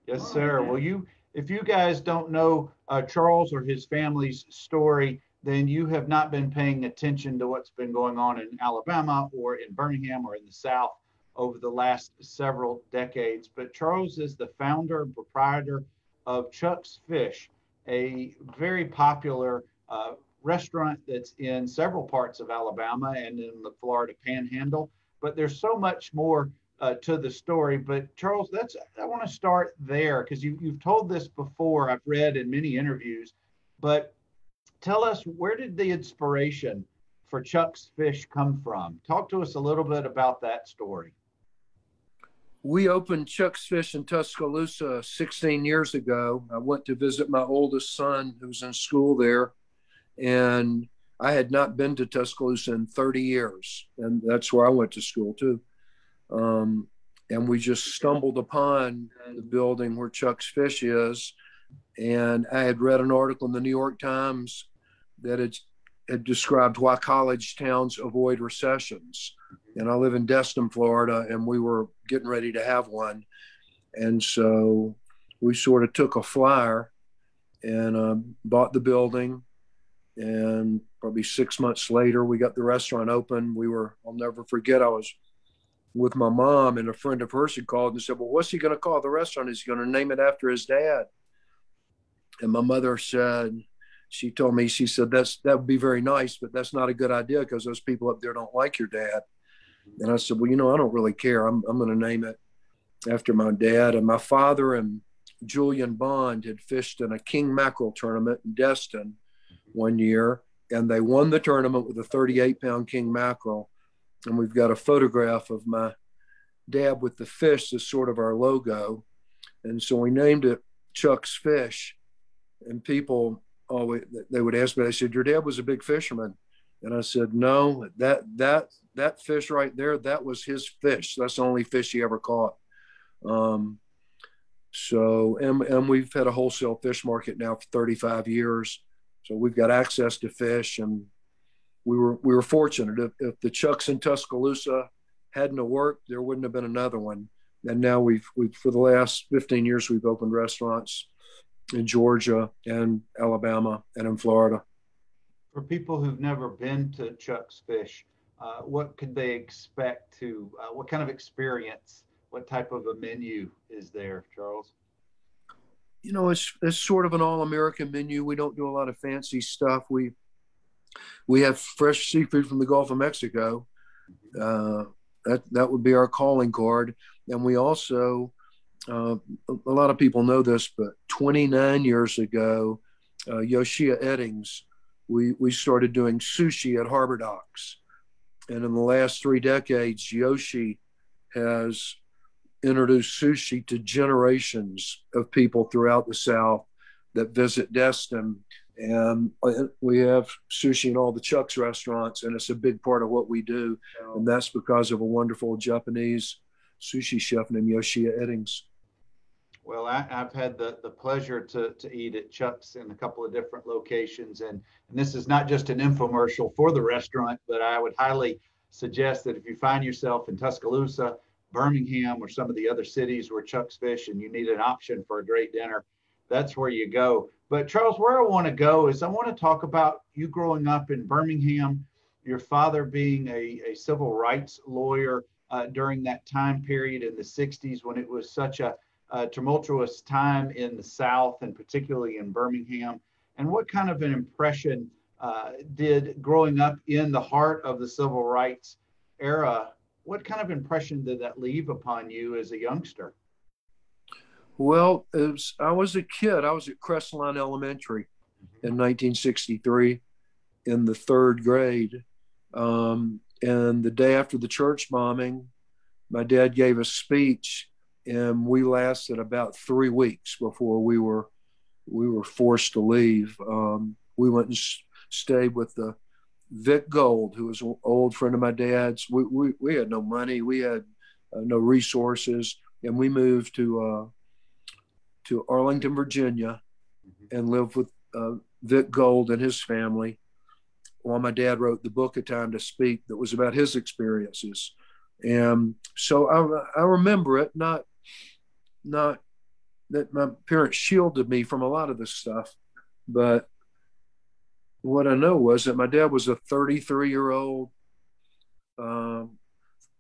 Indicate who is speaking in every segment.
Speaker 1: Yes, sir. Well, if you guys don't know Charles or his family's story, then you have not been paying attention to what's been going on in Alabama or in Birmingham or in the South over the last several decades. But Charles is the founder and proprietor of Chuck's Fish, a very popular restaurant that's in several parts of Alabama and in the Florida Panhandle. But there's so much more to the story. But Charles, I want to start there because you've told this before. I've read in many interviews, but tell us, where did the inspiration for Chuck's Fish come from? Talk to us a little bit about that story.
Speaker 2: We opened Chuck's Fish in Tuscaloosa 16 years ago. I went to visit my oldest son who was in school there, and I had not been to Tuscaloosa in 30 years, and that's where I went to school too. And we just stumbled upon the building where Chuck's Fish is. And I had read an article in the New York Times that had described why college towns avoid recessions. And I live in Destin, Florida, and we were getting ready to have one. And so we sort of took a flyer and bought the building. And probably 6 months later, we got the restaurant open. I'll never forget, I was with my mom, and a friend of hers had called and said, well, what's he going to call the restaurant? Is he going to name it after his dad? And my mother said, she told me, she said, that would be very nice, but that's not a good idea because those people up there don't like your dad. And I said, well, I don't really care. I'm going to name it after my dad. And my father and Julian Bond had fished in a king mackerel tournament in Destin one year, and they won the tournament with a 38-pound king mackerel. And we've got a photograph of my dad with the fish as sort of our logo. And so we named it Chuck's Fish. And people always, they would ask me, they said, your dad was a big fisherman. And I said, no, that fish right there, that was his fish. That's the only fish he ever caught. And we've had a wholesale fish market now for 35 years. So we've got access to fish, and we were fortunate. If the Chucks in Tuscaloosa hadn't worked, there wouldn't have been another one. And now we've for the last 15 years, we've opened restaurants in Georgia and Alabama and in Florida.
Speaker 1: For people who've never been to Chuck's Fish, what could they expect what kind of experience, what type of a menu is there, Charles?
Speaker 2: It's sort of an all-American menu. We don't do a lot of fancy stuff. We have fresh seafood from the Gulf of Mexico. That would be our calling card. And we also, a lot of people know this, but 29 years ago, Yoshia Eddings, we started doing sushi at Harbor Docks. And in the last 3 decades, Yoshi has introduced sushi to generations of people throughout the South that visit Destin. And we have sushi in all the Chuck's restaurants, and it's a big part of what we do. And that's because of a wonderful Japanese sushi chef named Yoshia Eddings.
Speaker 1: Well, I've had the pleasure to eat at Chuck's in a couple of different locations. And this is not just an infomercial for the restaurant, but I would highly suggest that if you find yourself in Tuscaloosa, Birmingham, or some of the other cities where Chuck's Fish, and you need an option for a great dinner, that's where you go. But Charles, where I want to go is I want to talk about you growing up in Birmingham, your father being a civil rights lawyer during that time period in the 60s when it was such a tumultuous time in the South, and particularly in Birmingham. And what kind of an impression did growing up in the heart of the civil rights era, what kind of impression did that leave upon you as a youngster?
Speaker 2: Well, as I was a kid, I was at Crestline Elementary in 1963 in the 3rd grade. And the day after the church bombing, my dad gave a speech, and we lasted about 3 weeks before we were forced to leave. We went and stayed with the Vic Gold, who was an old friend of my dad's. We had no money, we had no resources, and we moved to Arlington, Virginia, and lived with Vic Gold and his family while my dad wrote the book, A Time to Speak, that was about his experiences. And so I remember it, not that my parents shielded me from a lot of this stuff. But what I know was that my dad was a 33-year-old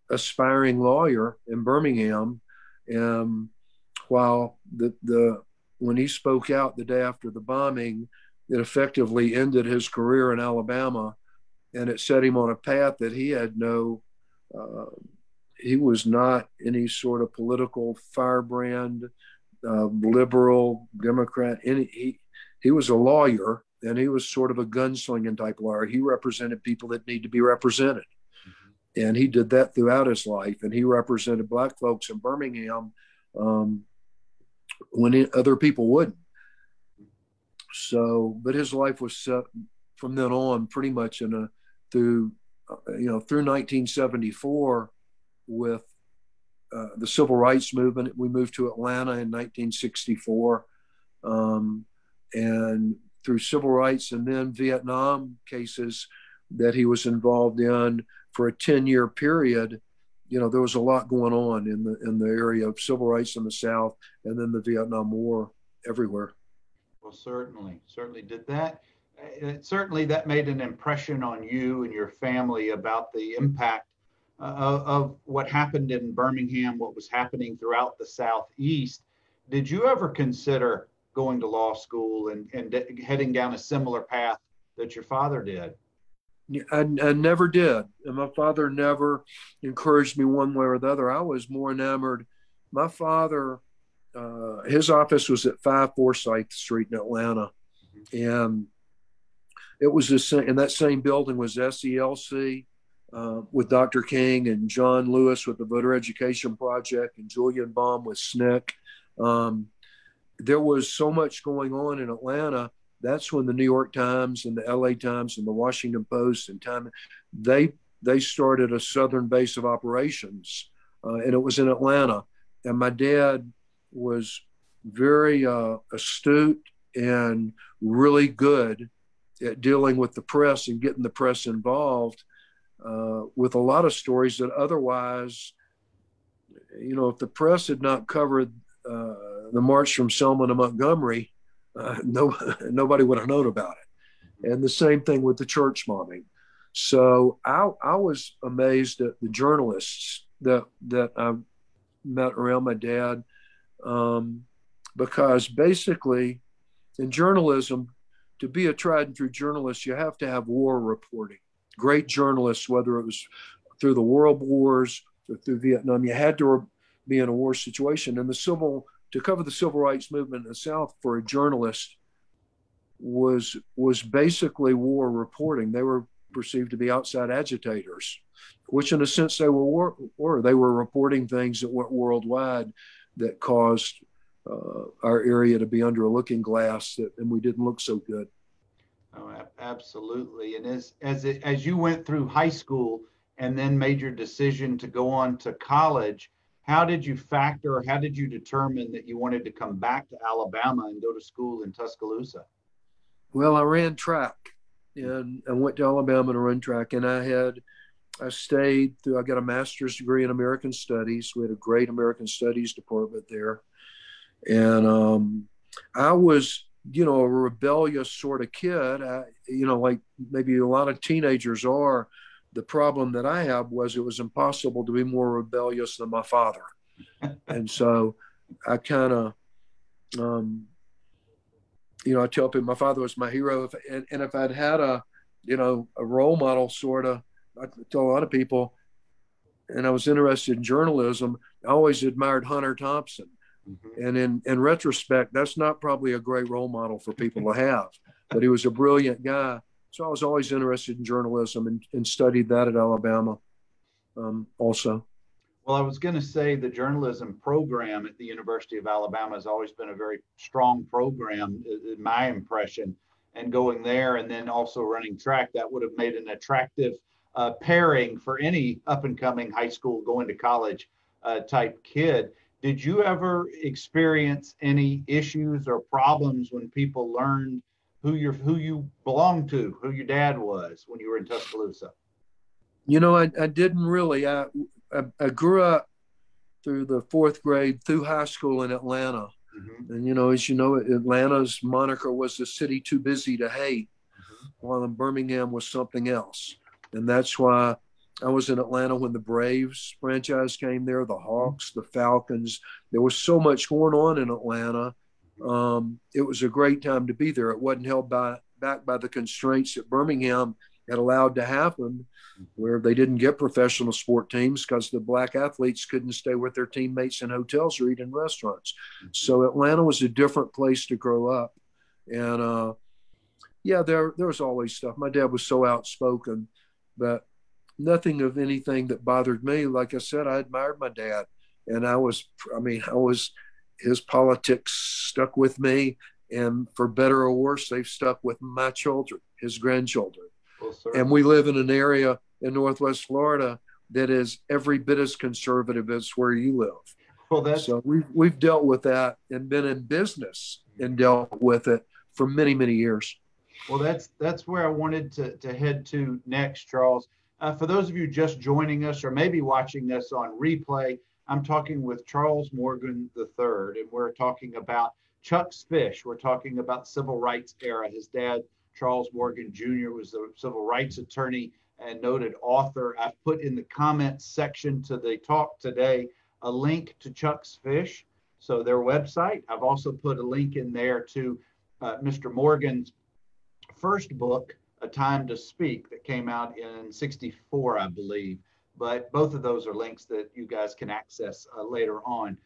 Speaker 2: aspiring lawyer in Birmingham. And while when he spoke out the day after the bombing, it effectively ended his career in Alabama, and it set him on a path that he had he was not any sort of political firebrand, liberal, Democrat. He was a lawyer, and he was sort of a gunslinging type lawyer. He represented people that need to be represented. And he did that throughout his life. And he represented Black folks in Birmingham when other people wouldn't. So, but his life was set from then on pretty much through 1974 with the civil rights movement. We moved to Atlanta in 1964. And through civil rights and then Vietnam cases that he was involved in for a 10-year period, there was a lot going on in the area of civil rights in the South, and then the Vietnam War everywhere.
Speaker 1: Well, certainly did that. Certainly that made an impression on you and your family about the impact of what happened in Birmingham, what was happening throughout the Southeast. Did you ever consider going to law school and heading down a similar path that your father did?
Speaker 2: I never did. And my father never encouraged me one way or the other. I was more enamored. My father, his office was at 5 Forsyth Street in Atlanta. And it was in that same building was SELC with Dr. King and John Lewis with the Voter Education Project and Julian Baum with SNCC. There was so much going on in Atlanta. That's when the New York Times and the LA Times and the Washington Post and Time, they started a southern base of operations, and it was in Atlanta. And my dad was very astute and really good at dealing with the press and getting the press involved with a lot of stories that otherwise, if the press had not covered the march from Selma to Montgomery, nobody would have known about it. And the same thing with the church bombing. So I was amazed at the journalists that I met around my dad, because basically in journalism, to be a tried and true journalist, you have to have war reporting. Great journalists, whether it was through the world wars or through Vietnam, you had to be in a war situation. And to cover the civil rights movement in the South for a journalist was basically war reporting. They were perceived to be outside agitators, which in a sense they were. They were reporting things that went worldwide that caused our area to be under a looking glass, and we didn't look so good.
Speaker 1: Oh, absolutely. And as you went through high school and then made your decision to go on to college, how did you determine that you wanted to come back to Alabama and go to school in Tuscaloosa?
Speaker 2: Well, I ran track, and I went to Alabama to run track, and I stayed through, I got a master's degree in American Studies. We had a great American Studies department there. And I was, a rebellious sort of kid, like maybe a lot of teenagers are. The problem that I had was it was impossible to be more rebellious than my father. And so I kind of, I tell people my father was my hero. And if I'd had a role model sort of, I tell a lot of people, and I was interested in journalism, I always admired Hunter Thompson. Mm-hmm. And in retrospect, that's not probably a great role model for people to have, but he was a brilliant guy. So I was always interested in journalism and studied that at Alabama also.
Speaker 1: Well, I was going to say the journalism program at the University of Alabama has always been a very strong program, in my impression. And going there and then also running track, that would have made an attractive pairing for any up-and-coming high school going to college type kid. Did you ever experience any issues or problems when people learned who you belonged to, who your dad was when you were in Tuscaloosa?
Speaker 2: I didn't really. I grew up through the 4th grade, through high school in Atlanta.
Speaker 1: Mm-hmm.
Speaker 2: And, as you know, Atlanta's moniker was the city too busy to hate, while in Birmingham was something else. And that's why I was in Atlanta when the Braves franchise came there, the Hawks, the Falcons. There was so much going on in Atlanta. It was a great time to be there. It wasn't held back by the constraints that Birmingham had allowed to happen, where they didn't get professional sport teams because the black athletes couldn't stay with their teammates in hotels or eat in restaurants. So Atlanta was a different place to grow up. And yeah, there was always stuff. My dad was so outspoken, but nothing of anything that bothered me. Like I said, I admired my dad, and I was his politics stuck with me, and for better or worse, they've stuck with my children, his grandchildren.
Speaker 1: Well,
Speaker 2: and we live in an area in Northwest Florida that is every bit as conservative as where you live.
Speaker 1: Well,
Speaker 2: so we've dealt with that and been in business and dealt with it for many, many years.
Speaker 1: Well, that's where I wanted to head to next, Charles. For those of you just joining us or maybe watching us on replay, I'm talking with Charles Morgan III, and we're talking about Chuck's Fish. We're talking about civil rights era. His dad, Charles Morgan Jr., was a civil rights attorney and noted author. I've put in the comments section to the talk today a link to Chuck's Fish, so their website. I've also put a link in there to Mr. Morgan's first book, A Time to Speak, that came out in '64, I believe. But both of those are links that you guys can access later on.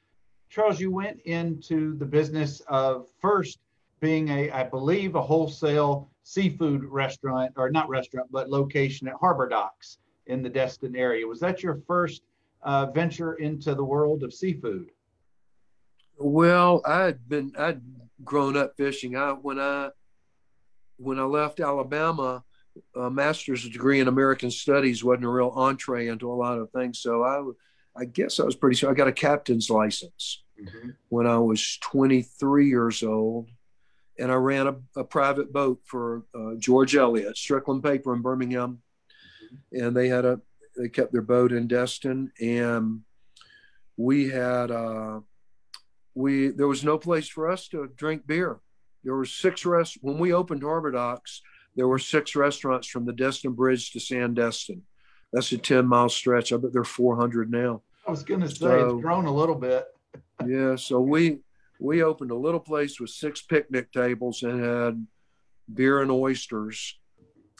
Speaker 1: Charles, you went into the business of first being I believe, a wholesale seafood restaurant, or not restaurant, but location at Harbor Docks in the Destin area. Was that your first venture into the world of seafood?
Speaker 2: Well, I'd grown up fishing. When I left Alabama, a master's degree in American Studies wasn't a real entree into a lot of things. So I guess I was pretty sure. I got a captain's license when I was 23 years old, and I ran a private boat for George Eliot, Strickland Paper in Birmingham, and they kept their boat in Destin, and we had there was no place for us to drink beer. There were when we opened Harbor Docks, there were 6 restaurants from the Destin Bridge to Sandestin. That's a 10-mile stretch. I bet there are 400 now.
Speaker 1: I was going to say, it's grown a little bit.
Speaker 2: Yeah, so we opened a little place with 6 picnic tables and had beer and oysters,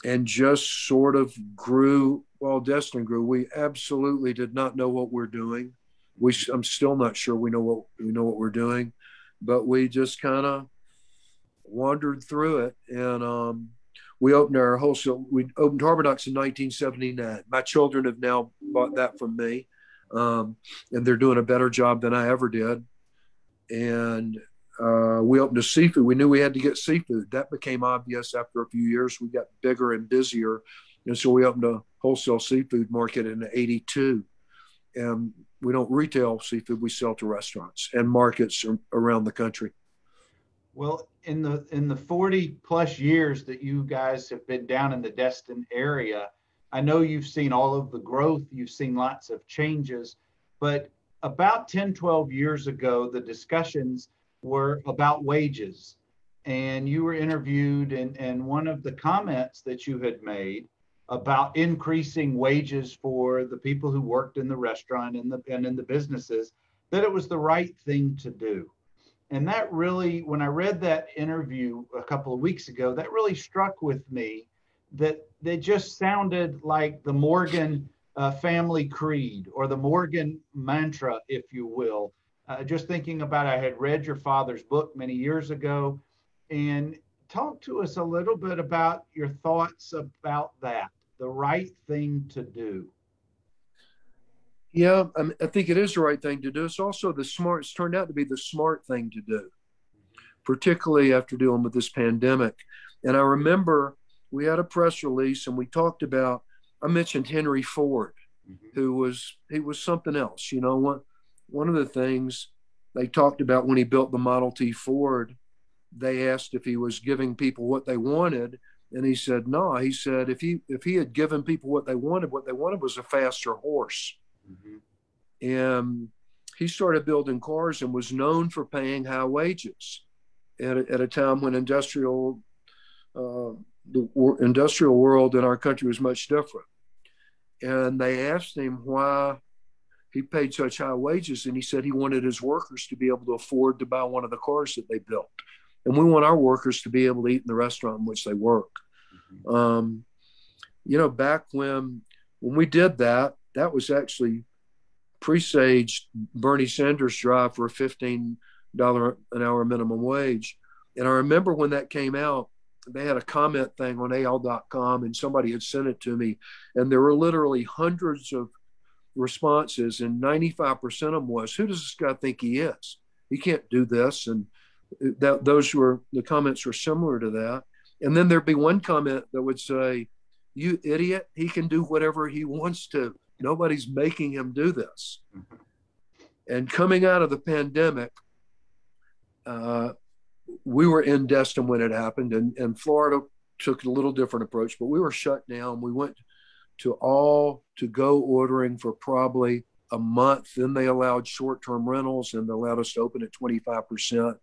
Speaker 2: and just sort of grew while Destin grew. We absolutely did not know what we're doing. I'm still not sure we know what we're doing, but we just kind of wandered through it. And we opened Harbor Docks in 1979. My children have now bought that from me, and they're doing a better job than I ever did. And we opened a seafood. We knew we had to get seafood. That became obvious after a few years. We got bigger and busier, and so we opened a wholesale seafood market in '82. And we don't retail seafood; we sell to restaurants and markets around the country.
Speaker 1: Well, in the 40 plus years that you guys have been down in the Destin area, I know you've seen all of the growth, you've seen lots of changes, but about 10, 12 years ago, the discussions were about wages. And you were interviewed, and one of the comments that you had made about increasing wages for the people who worked in the restaurant and in the businesses, that it was the right thing to do. And that really, when I read that interview a couple of weeks ago, that really struck with me, that they just sounded like the Morgan family creed, or the Morgan mantra, if you will. Just thinking about, I had read your father's book many years ago, and talk to us a little bit about your thoughts about that, the right thing to do.
Speaker 2: Yeah, I think it is the right thing to do. It's also it's turned out to be the smart thing to do, particularly after dealing with this pandemic. And I remember we had a press release, and we talked about, I mentioned Henry Ford, he was something else. You know, one of the things they talked about when he built the Model T Ford, they asked if he was giving people what they wanted, and he said no. He said if he had given people what they wanted was a faster horse. And he started building cars and was known for paying high wages at a time when the industrial world in our country was much different. And they asked him why he paid such high wages, and he said he wanted his workers to be able to afford to buy one of the cars that they built. And we want our workers to be able to eat in the restaurant in which they work. Back when we did that, that was actually presaged Bernie Sanders' drive for a $15 an hour minimum wage. And I remember when that came out, they had a comment thing on AL.com, and somebody had sent it to me, and there were literally hundreds of responses, and 95% of them was, who does this guy think he is? He can't do this. And the comments were similar to that. And then there'd be one comment that would say, you idiot, he can do whatever he wants to. Nobody's making him do this. And coming out of the pandemic, we were in Destin when it happened, and Florida took a little different approach, but we were shut down. We went to all to-go ordering for probably a month. Then they allowed short-term rentals, and they allowed us to open at 25%.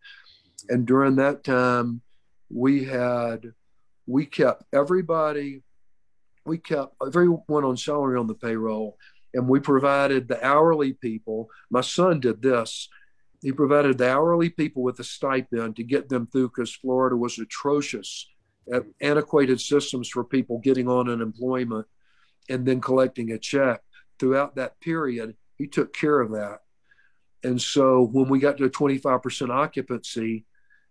Speaker 2: And during that time, we kept everyone on salary on the payroll, and we provided the hourly people. My son did this. He provided the hourly people with a stipend to get them through, because Florida was atrocious at antiquated systems for people getting on unemployment and then collecting a check. Throughout that period, he took care of that. And so when we got to 25% occupancy,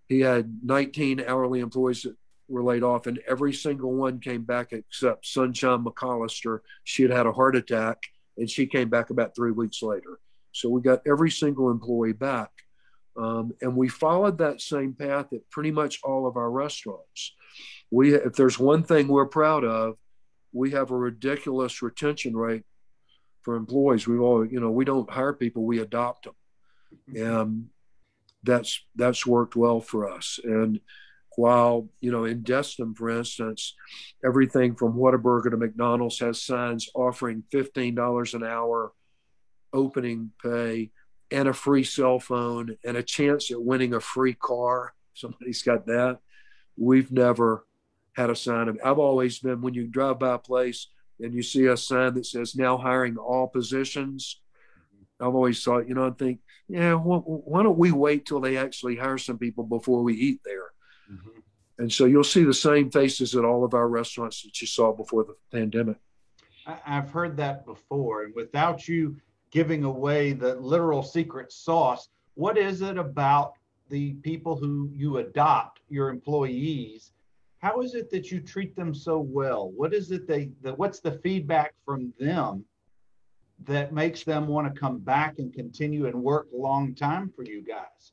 Speaker 2: he had 19 hourly employees that were laid off, and every single one came back except Sunshine McAllister. She had had a heart attack, and she came back about 3 weeks later. So we got every single employee back. And we followed that same path at pretty much all of our restaurants. If there's one thing we're proud of, we have a ridiculous retention rate for employees. We don't hire people, we adopt them. And that's worked well for us. And while, in Destin, for instance, everything from Whataburger to McDonald's has signs offering $15 an hour opening pay and a free cell phone and a chance at winning a free car. Somebody's got that. We've never had a sign of, I've always been, when you drive by a place and you see a sign that says now hiring all positions, I've always thought, I think, why don't we wait till they actually hire some people before we eat there? Mm-hmm. And so you'll see the same faces at all of our restaurants that you saw before the pandemic.
Speaker 1: I've heard that before. And without you giving away the literal secret sauce, what is it about the people who you adopt, your employees? How is it that you treat them so well? What is it what's the feedback from them that makes them want to come back and continue and work a long time for you guys?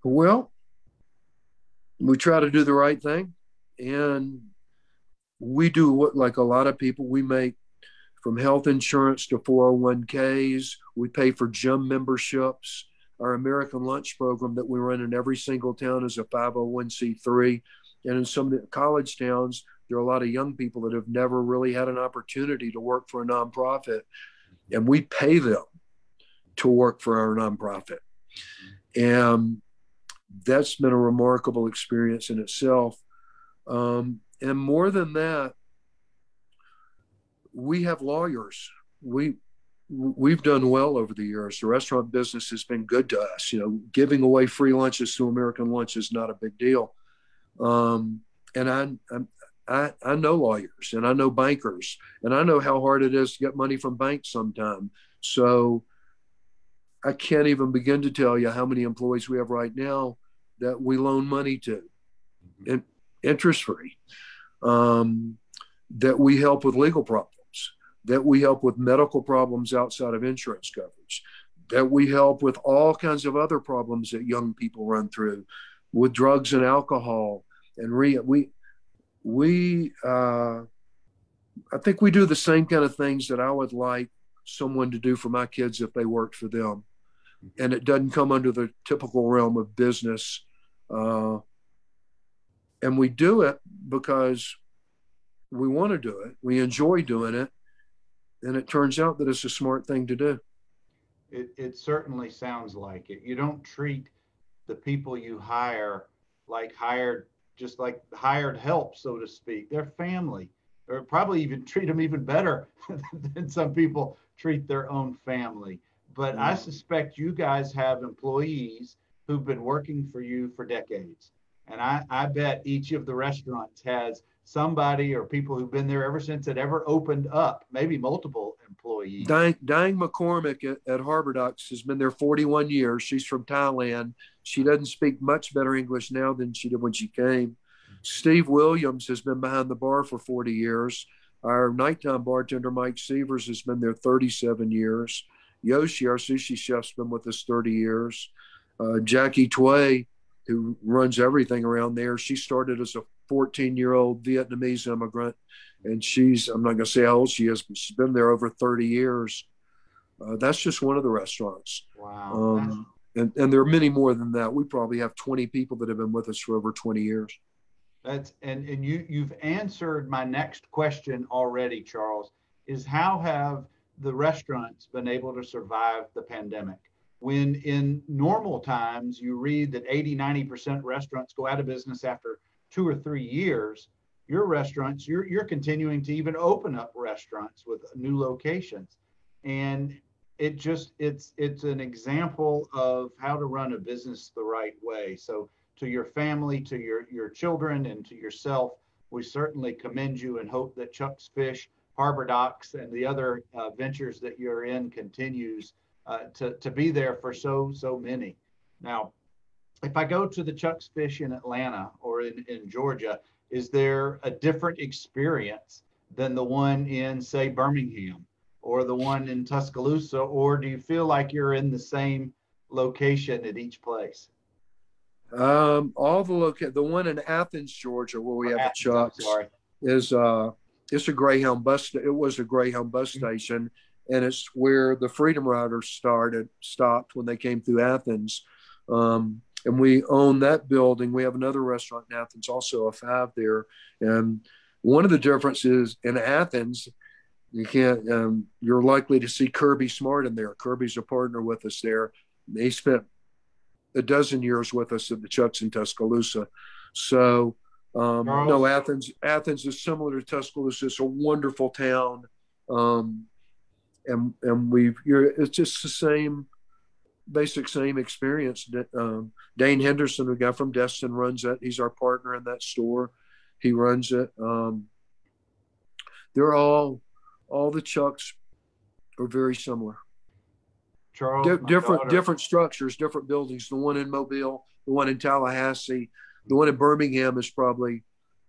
Speaker 2: Well, we try to do the right thing, and we do what, like a lot of people, we make from health insurance to 401ks. We pay for gym memberships. Our American Lunch program that we run in every single town is a 501c3. And in some of the college towns, there are a lot of young people that have never really had an opportunity to work for a nonprofit, and we pay them to work for our nonprofit. And that's been a remarkable experience in itself. And more than that, we have lawyers. We've done well over the years. The restaurant business has been good to us. Giving away free lunches to American Lunch is not a big deal. And I know lawyers, and I know bankers, and I know how hard it is to get money from banks sometimes. So I can't even begin to tell you how many employees we have right now that we loan money to, and interest-free, that we help with legal problems, that we help with medical problems outside of insurance coverage, that we help with all kinds of other problems that young people run through with drugs and alcohol. And I think we do the same kind of things that I would like someone to do for my kids if they worked for them. And it doesn't come under the typical realm of business. And we do it because we want to do it. We enjoy doing it. And it turns out that it's a smart thing to do.
Speaker 1: It certainly sounds like it. You don't treat the people you hire like just like hired help, so to speak. They're family, or probably even treat them even better than some people treat their own family. But I suspect you guys have employees who've been working for you for decades. And I bet each of the restaurants has somebody or people who've been there ever since it ever opened up, maybe multiple employees.
Speaker 2: Diane McCormick at Harbor Docks has been there 41 years. She's from Thailand. She doesn't speak much better English now than she did when she came. Steve Williams has been behind the bar for 40 years. Our nighttime bartender, Mike Severs, has been there 37 years. Yoshi, our sushi chef's been with us 30 years. Jackie Tway, who runs everything around there, she started as a 14-year-old Vietnamese immigrant. And I'm not going to say how old she is, but she's been there over 30 years. That's just one of the restaurants.
Speaker 1: Wow.
Speaker 2: And there are many more than that. We probably have 20 people that have been with us for over 20 years.
Speaker 1: And you've answered my next question already, Charles, is how have the restaurants been able to survive the pandemic? When in normal times you read that 80-90% restaurants go out of business after 2 or 3 years, your restaurants, you're continuing to even open up restaurants with new locations. And it's an example of how to run a business the right way. So to your family, to your children, and to yourself, we certainly commend you and hope that Chuck's Fish, Harbor Docks, and the other ventures that you're in continues to be there for so many. Now, if I go to the Chuck's Fish in Atlanta or in Georgia, is there a different experience than the one in, say, Birmingham or the one in Tuscaloosa, or do you feel like you're in the same location at each place?
Speaker 2: The one in Athens, Georgia, where we have the Chuck's, is it's a Greyhound bus. It was a Greyhound bus station, and it's where the Freedom Riders stopped when they came through Athens. And we own that building. We have another restaurant in Athens, also a Five there. And one of the differences in Athens, you're likely to see Kirby Smart in there. Kirby's a partner with us there. He spent a dozen years with us at the Chuck's in Tuscaloosa. So, no, Athens is similar to Tuscaloosa. It's a wonderful town. And it's just the same experience. Dane Henderson, the guy from Destin, runs that. He's our partner in that store. He runs it. They're all the Chucks are very similar.
Speaker 1: Charles,
Speaker 2: different structures, different buildings. The one in Mobile, the one in Tallahassee, the one in Birmingham is probably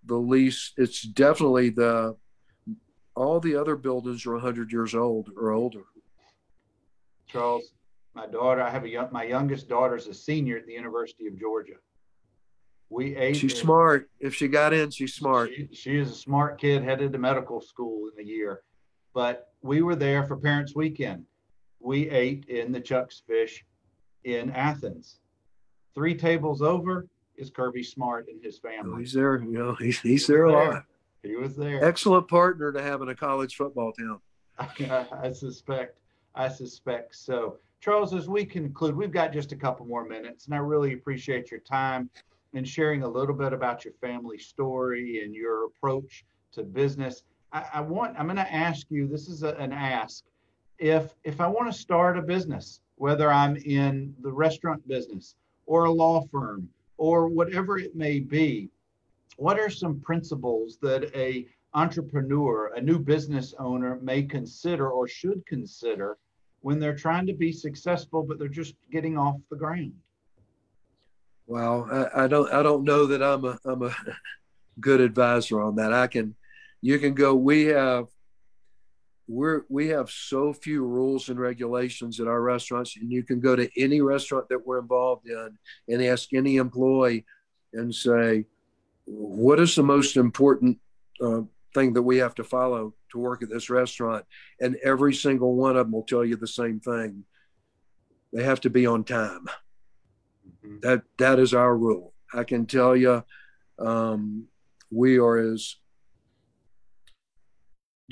Speaker 2: the least. It's definitely all the other buildings are 100 years old or older.
Speaker 1: Charles, my daughter, my youngest daughter's a senior at the University of Georgia.
Speaker 2: She's smart. If she got in, she's smart.
Speaker 1: She is a smart kid, headed to medical school in a year. But we were there for Parents Weekend. We ate in the Chuck's Fish in Athens. 3 tables over is Kirby Smart and his family.
Speaker 2: Oh, he's there. He's there a lot.
Speaker 1: He was there.
Speaker 2: Excellent partner to have in a college football town.
Speaker 1: I suspect so. Charles, as we conclude, we've got just a couple more minutes, and I really appreciate your time and sharing a little bit about your family story and your approach to business. I'm going to ask you, this is an ask. If I want to start a business, whether I'm in the restaurant business or a law firm or whatever it may be, what are some principles that a entrepreneur, a new business owner may consider or should consider when they're trying to be successful, but they're just getting off the ground?
Speaker 2: Well, I don't know that I'm a good advisor on that. You can go. We have so few rules and regulations at our restaurants, and you can go to any restaurant that we're involved in and ask any employee and say, what is the most important thing that we have to follow to work at this restaurant? And every single one of them will tell you the same thing. They have to be on time. Mm-hmm. That is our rule. I can tell you,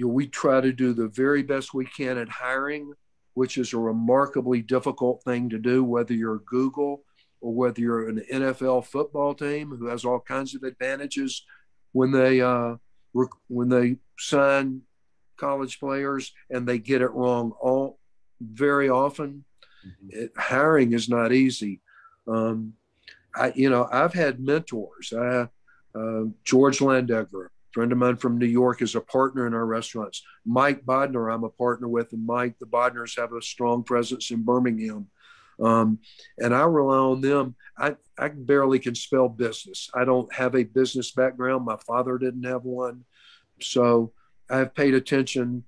Speaker 2: we try to do the very best we can at hiring, which is a remarkably difficult thing to do, whether you're Google or whether you're an NFL football team who has all kinds of advantages when they sign college players and they get it wrong all very often. Hiring is not easy. I've had mentors. George Landegger, a friend of mine from New York, is a partner in our restaurants. Mike Bodner, I'm a partner with, and the Bodners have a strong presence in Birmingham. And I rely on them. I barely can spell business. I don't have a business background. My father didn't have one. So I've paid attention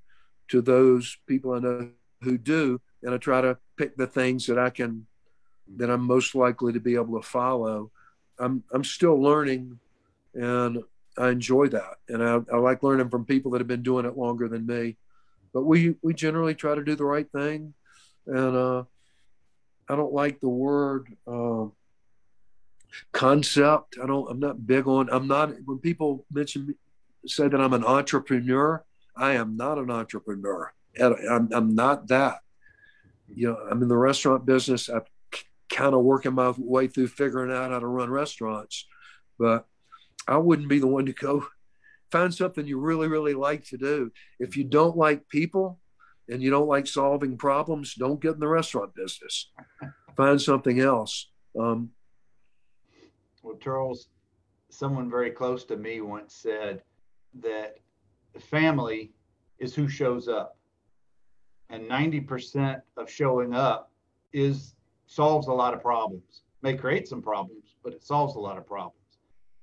Speaker 2: to those people I know who do, and I try to pick the things that I'm most likely to be able to follow. I'm still learning, and I enjoy that. And I like learning from people that have been doing it longer than me. But we generally try to do the right thing. And I don't like the word concept. I'm not big on, when people say that I'm an entrepreneur, I am not an entrepreneur. I'm not that. I'm in the restaurant business. I'm kind of working my way through figuring out how to run restaurants, but I wouldn't be the one to go find something you really, really like to do. If you don't like people and you don't like solving problems, don't get in the restaurant business. Find something else.
Speaker 1: Well, Charles, someone very close to me once said that family is who shows up. And 90% of showing up solves a lot of problems. May create some problems, but it solves a lot of problems.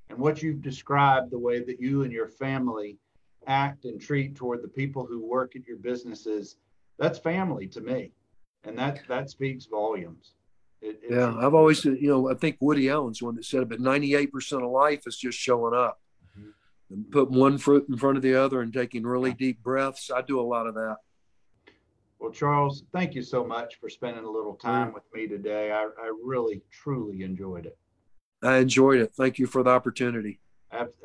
Speaker 1: And what you've described, the way that you and your family act and treat toward the people who work at your businesses, that's family to me. And that speaks volumes.
Speaker 2: I've always, I think Woody Allen's the one that said it, but 98% of life is just showing up. And putting one foot in front of the other and taking really deep breaths. I do a lot of that.
Speaker 1: Well, Charles, thank you so much for spending a little time with me today. I really, truly enjoyed it.
Speaker 2: I enjoyed it. Thank you for the opportunity.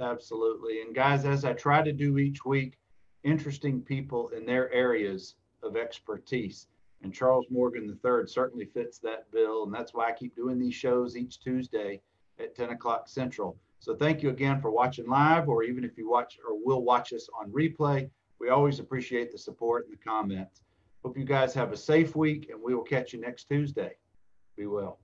Speaker 1: Absolutely. And guys, as I try to do each week, interesting people in their areas of expertise. And Charles Morgan III certainly fits that bill. And that's why I keep doing these shows each Tuesday at 10 o'clock Central. So thank you again for watching live, or even if you watch or will watch us on replay. We always appreciate the support and the comments. Hope you guys have a safe week, and we will catch you next Tuesday. Be well.